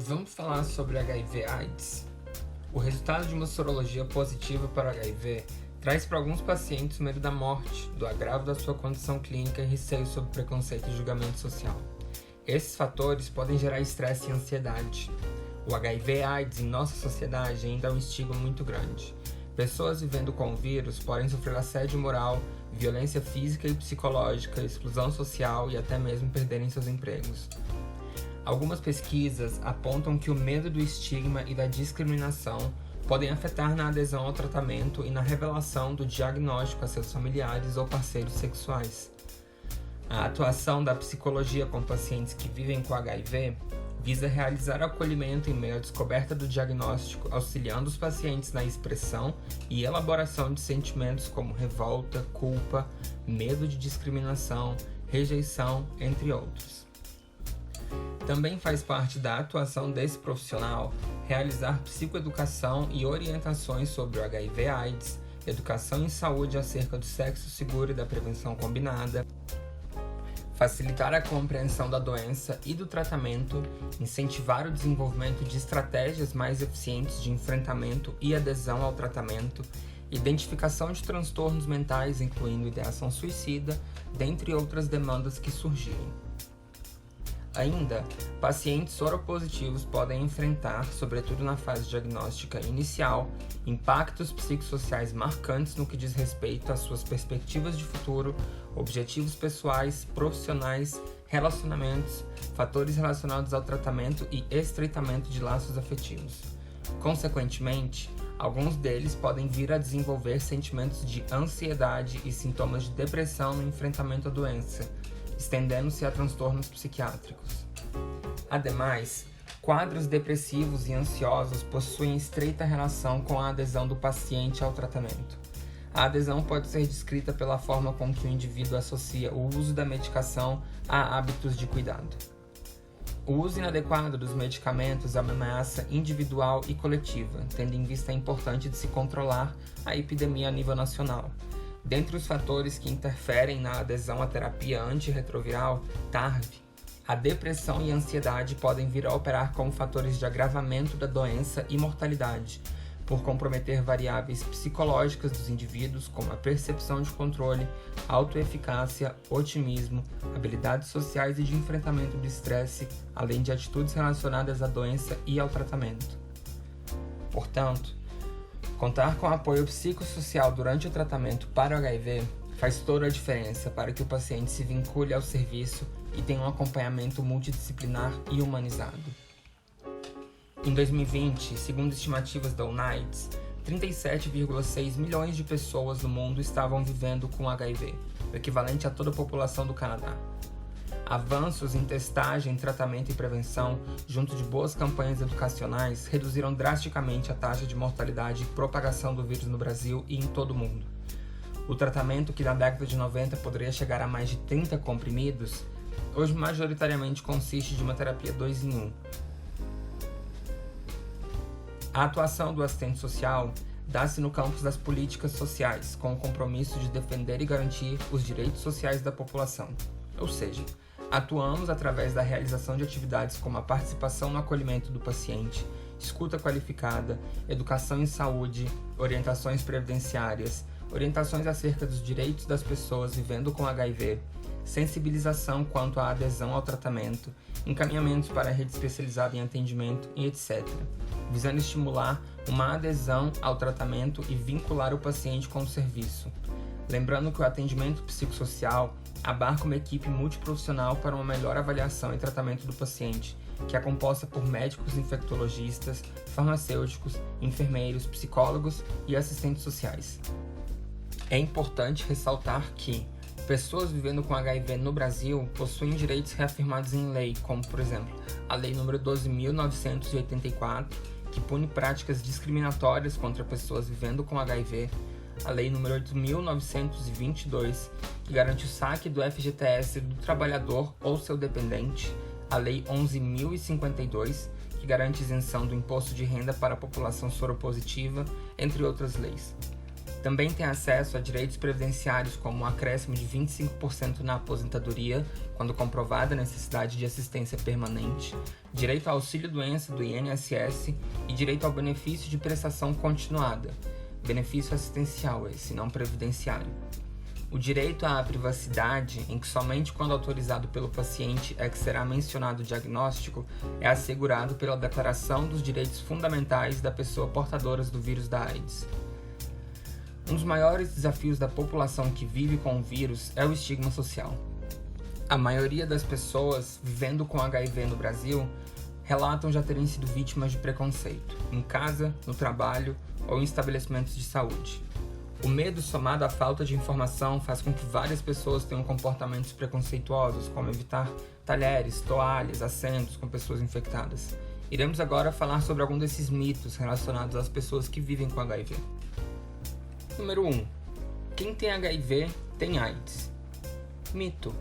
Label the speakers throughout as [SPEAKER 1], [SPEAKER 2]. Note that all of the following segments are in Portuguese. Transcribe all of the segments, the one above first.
[SPEAKER 1] Vamos falar sobre HIV/AIDS. O resultado de uma sorologia positiva para HIV traz para alguns pacientes o medo da morte, do agravo da sua condição clínica e receio sobre preconceito e julgamento social. Esses fatores podem gerar estresse e ansiedade. O HIV/AIDS em nossa sociedade ainda é um estigma muito grande. Pessoas vivendo com o vírus podem sofrer assédio moral, violência física e psicológica, exclusão social e até mesmo perderem seus empregos. Algumas pesquisas apontam que o medo do estigma e da discriminação podem afetar na adesão ao tratamento e na revelação do diagnóstico a seus familiares ou parceiros sexuais. A atuação da psicologia com pacientes que vivem com HIV visa realizar acolhimento em meio à descoberta do diagnóstico, auxiliando os pacientes na expressão e elaboração de sentimentos como revolta, culpa, medo de discriminação, rejeição, entre outros. Também faz parte da atuação desse profissional realizar psicoeducação e orientações sobre o HIV/AIDS, educação em saúde acerca do sexo seguro e da prevenção combinada, facilitar a compreensão da doença e do tratamento, incentivar o desenvolvimento de estratégias mais eficientes de enfrentamento e adesão ao tratamento, identificação de transtornos mentais, incluindo ideação suicida, dentre outras demandas que surgirem. Ainda, pacientes soropositivos podem enfrentar, sobretudo na fase diagnóstica inicial, impactos psicossociais marcantes no que diz respeito às suas perspectivas de futuro, objetivos pessoais, profissionais, relacionamentos, fatores relacionados ao tratamento e estreitamento de laços afetivos. Consequentemente, alguns deles podem vir a desenvolver sentimentos de ansiedade e sintomas de depressão no enfrentamento à doença, estendendo-se a transtornos psiquiátricos. Ademais, quadros depressivos e ansiosos possuem estreita relação com a adesão do paciente ao tratamento. A adesão pode ser descrita pela forma com que o indivíduo associa o uso da medicação a hábitos de cuidado. O uso inadequado dos medicamentos é uma ameaça individual e coletiva, tendo em vista a importância de se controlar a epidemia a nível nacional. Dentre os fatores que interferem na adesão à terapia antirretroviral, TARV, a depressão e a ansiedade podem vir a operar como fatores de agravamento da doença e mortalidade, por comprometer variáveis psicológicas dos indivíduos como a percepção de controle, autoeficácia, otimismo, habilidades sociais e de enfrentamento do estresse, além de atitudes relacionadas à doença e ao tratamento. Portanto, contar com apoio psicossocial durante o tratamento para o HIV faz toda a diferença para que o paciente se vincule ao serviço e tenha um acompanhamento multidisciplinar e humanizado. Em 2020, segundo estimativas da UNAIDS, 37,6 milhões de pessoas no mundo estavam vivendo com HIV, o equivalente a toda a população do Canadá. Avanços em testagem, tratamento e prevenção, junto de boas campanhas educacionais, reduziram drasticamente a taxa de mortalidade e propagação do vírus no Brasil e em todo o mundo. O tratamento, que na década de 90 poderia chegar a mais de 30 comprimidos, hoje majoritariamente consiste de uma terapia 2 em 1. A atuação do assistente social dá-se no campo das políticas sociais, com o compromisso de defender e garantir os direitos sociais da população, ou seja, atuamos através da realização de atividades como a participação no acolhimento do paciente, escuta qualificada, educação em saúde, orientações previdenciárias, orientações acerca dos direitos das pessoas vivendo com HIV, sensibilização quanto à adesão ao tratamento, encaminhamentos para a rede especializada em atendimento e etc., visando estimular uma adesão ao tratamento e vincular o paciente com o serviço. Lembrando que o atendimento psicossocial abarca uma equipe multiprofissional para uma melhor avaliação e tratamento do paciente, que é composta por médicos infectologistas, farmacêuticos, enfermeiros, psicólogos e assistentes sociais. É importante ressaltar que pessoas vivendo com HIV no Brasil possuem direitos reafirmados em lei, como, por exemplo, a Lei nº 12.984, que pune práticas discriminatórias contra pessoas vivendo com HIV, a Lei nº 8.922, que garante o saque do FGTS do trabalhador ou seu dependente, a Lei 11.052, que garante isenção do imposto de renda para a população soropositiva, entre outras leis. Também tem acesso a direitos previdenciários como um acréscimo de 25% na aposentadoria, quando comprovada a necessidade de assistência permanente, direito ao auxílio-doença do INSS e direito ao benefício de prestação continuada, benefício assistencial esse, não previdenciário. O direito à privacidade, em que somente quando autorizado pelo paciente é que será mencionado o diagnóstico, é assegurado pela Declaração dos Direitos Fundamentais da Pessoa Portadora do vírus da AIDS. Um dos maiores desafios da população que vive com o vírus é o estigma social. A maioria das pessoas vivendo com HIV no Brasil relatam já terem sido vítimas de preconceito, em casa, no trabalho ou em estabelecimentos de saúde. O medo somado à falta de informação faz com que várias pessoas tenham comportamentos preconceituosos, como evitar talheres, toalhas, assentos com pessoas infectadas. Iremos agora falar sobre algum desses mitos relacionados às pessoas que vivem com HIV. Número 1. Quem tem HIV tem AIDS. Mito.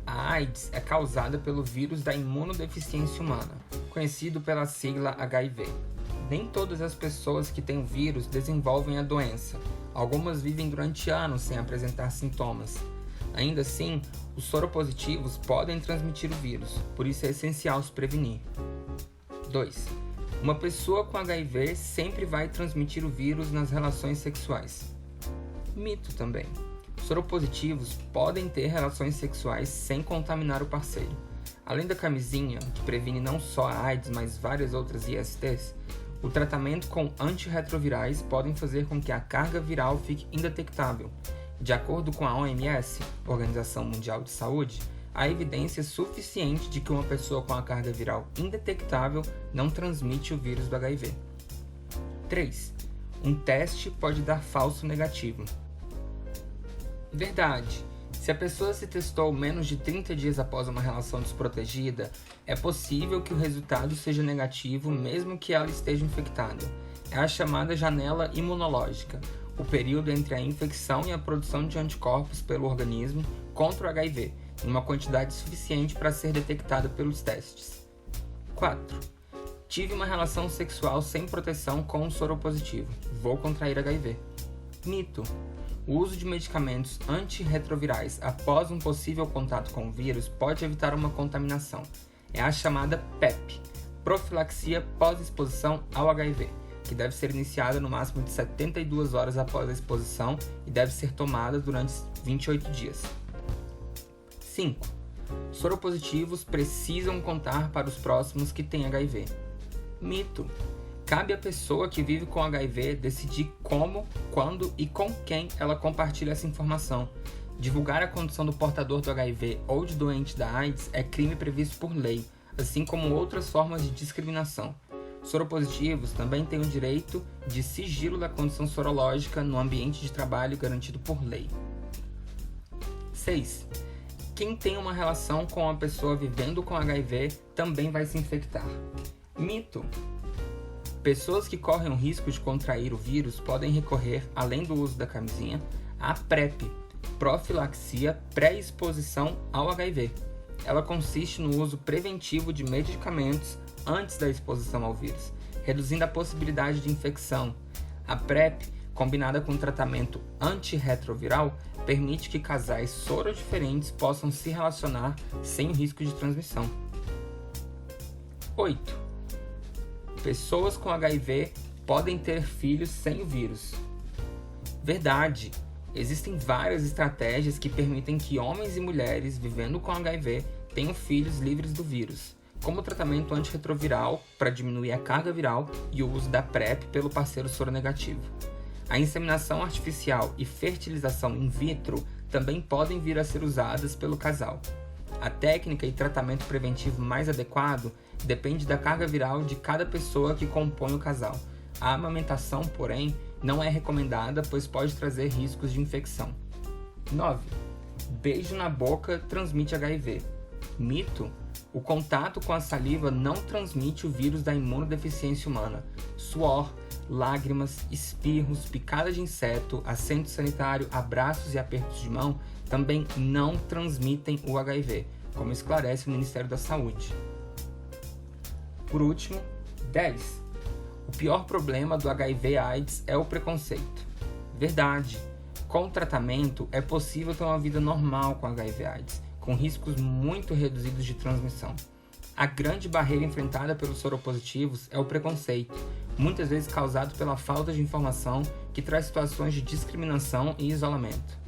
[SPEAKER 1] A AIDS é causada pelo vírus da imunodeficiência humana, conhecido pela sigla HIV. Nem todas as pessoas que têm o vírus desenvolvem a doença. Algumas vivem durante anos sem apresentar sintomas. Ainda assim, os soropositivos podem transmitir o vírus, por isso é essencial se prevenir. 2. Uma pessoa com HIV sempre vai transmitir o vírus nas relações sexuais. Mito também. Soropositivos podem ter relações sexuais sem contaminar o parceiro. Além da camisinha, que previne não só a AIDS, mas várias outras ISTs, o tratamento com antirretrovirais podem fazer com que a carga viral fique indetectável. De acordo com a OMS, Organização Mundial de Saúde, há evidência suficiente de que uma pessoa com a carga viral indetectável não transmite o vírus do HIV. 3. Um teste pode dar falso negativo. Verdade. Se a pessoa se testou menos de 30 dias após uma relação desprotegida, é possível que o resultado seja negativo mesmo que ela esteja infectada. É a chamada janela imunológica, o período entre a infecção e a produção de anticorpos pelo organismo contra o HIV, em uma quantidade suficiente para ser detectada pelos testes. 4. Tive uma relação sexual sem proteção com um soropositivo. Vou contrair HIV. Mito. O uso de medicamentos antirretrovirais após um possível contato com o vírus pode evitar uma contaminação. É a chamada PEP, profilaxia pós-exposição ao HIV, que deve ser iniciada no máximo de 72 horas após a exposição e deve ser tomada durante 28 dias. 5. Soropositivos precisam contar para os próximos que têm HIV. Mito. Cabe à pessoa que vive com HIV decidir como, quando e com quem ela compartilha essa informação. Divulgar a condição do portador do HIV ou de doente da AIDS é crime previsto por lei, assim como outras formas de discriminação. Soropositivos também têm o direito de sigilo da condição sorológica no ambiente de trabalho garantido por lei. 6. Quem tem uma relação com uma pessoa vivendo com HIV também vai se infectar. Mito. Pessoas que correm o risco de contrair o vírus podem recorrer, além do uso da camisinha, à PrEP, profilaxia pré-exposição ao HIV. Ela consiste no uso preventivo de medicamentos antes da exposição ao vírus, reduzindo a possibilidade de infecção. A PrEP, combinada com tratamento antirretroviral, permite que casais sorodiferentes possam se relacionar sem o risco de transmissão. 8. Pessoas com HIV podem ter filhos sem o vírus. Verdade. Existem várias estratégias que permitem que homens e mulheres vivendo com HIV tenham filhos livres do vírus, como o tratamento antirretroviral para diminuir a carga viral e o uso da PrEP pelo parceiro soronegativo. A inseminação artificial e fertilização in vitro também podem vir a ser usadas pelo casal. A técnica e tratamento preventivo mais adequado depende da carga viral de cada pessoa que compõe o casal. A amamentação, porém, não é recomendada, pois pode trazer riscos de infecção. 9. Beijo na boca transmite HIV. Mito. O contato com a saliva não transmite o vírus da imunodeficiência humana. Suor, lágrimas, espirros, picada de inseto, assento sanitário, abraços e apertos de mão também não transmitem o HIV, como esclarece o Ministério da Saúde. Por último, 10. O pior problema do HIV/AIDS é o preconceito. Verdade. Com o tratamento, é possível ter uma vida normal com HIV/AIDS, com riscos muito reduzidos de transmissão. A grande barreira enfrentada pelos soropositivos é o preconceito, muitas vezes causado pela falta de informação que traz situações de discriminação e isolamento.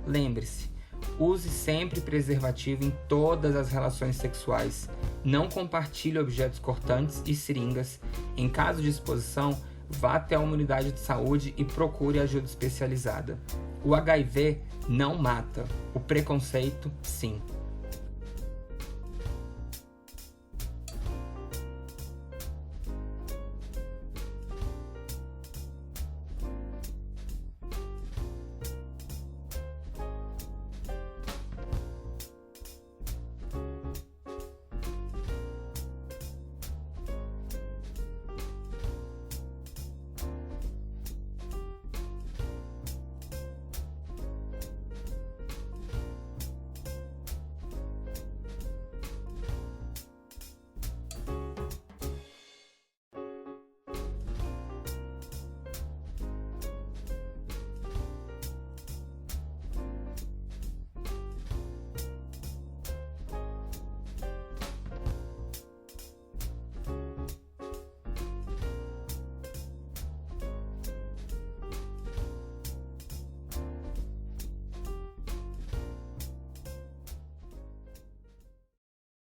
[SPEAKER 1] Lembre-se, use sempre preservativo em todas as relações sexuais. Não compartilhe objetos cortantes e seringas. Em caso de exposição, vá até uma unidade de saúde e procure ajuda especializada. O HIV não mata, o preconceito sim.